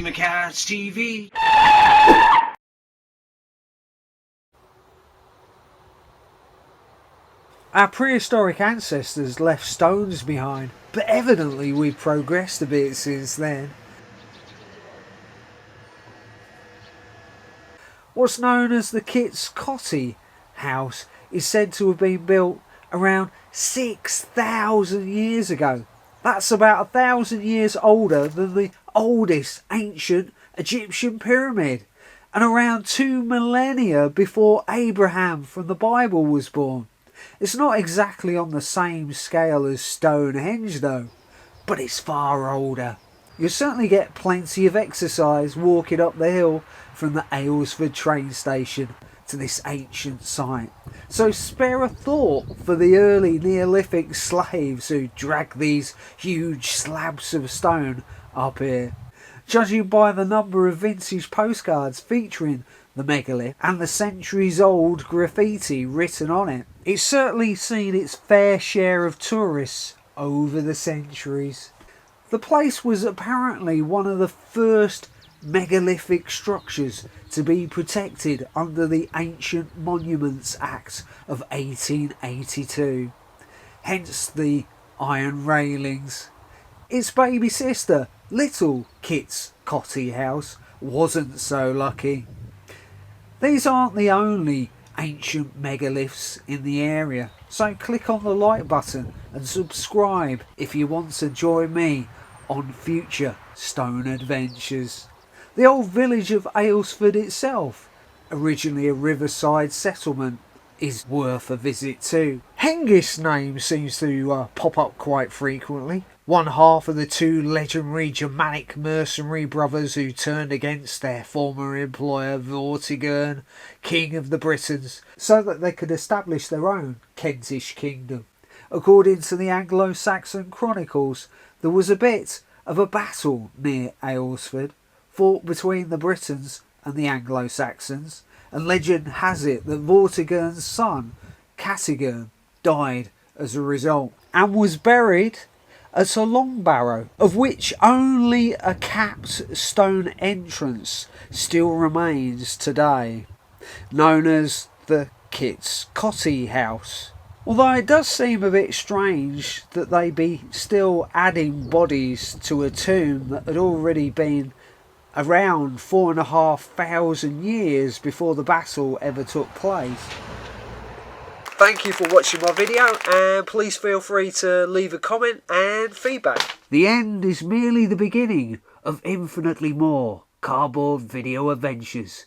Megaliths TV. Our prehistoric ancestors left stones behind, but evidently we've progressed a bit since then. What's known as the Coty house is said to have been built around 6,000 years ago. That's about 1,000 years older than the oldest ancient Egyptian pyramid, and around 2 millennia before Abraham from the Bible was born. It's not exactly on the same scale as Stonehenge though, but it's far older. You'll certainly get plenty of exercise walking up the hill from the Aylesford train station to this ancient site. So spare a thought for the early Neolithic slaves who dragged these huge slabs of stone up here. Judging by the number of vintage postcards featuring the megalith and the centuries-old graffiti written on it, it's certainly seen its fair share of tourists over the centuries. The place was apparently one of the first megalithic structures to be protected under the Ancient Monuments Act of 1882, hence the iron railings. Its baby sister, Little Kit's Coty house, wasn't so lucky. These aren't the only ancient megaliths in the area, so click on the like button and subscribe if you want to join me on future stone adventures. The old village of Aylesford itself, originally a riverside settlement, is worth a visit too. Hengist's name seems to pop up quite frequently. One half of the two legendary Germanic mercenary brothers who turned against their former employer Vortigern, king of the Britons, so that they could establish their own Kentish kingdom. According to the Anglo-Saxon chronicles, there was a bit of a battle near Aylesford, fought between the Britons and the Anglo-Saxons, and legend has it that Vortigern's son, Vortigern, died as a result, and was buried at a long barrow, of which only a capped stone entrance still remains today, known as the Kit's Coty house. Although it does seem a bit strange that they be still adding bodies to a tomb that had already been around 4,500 years before the battle ever took place. Thank you for watching my video, and please feel free to leave a comment and feedback. The end is merely the beginning of infinitely more cardboard video adventures.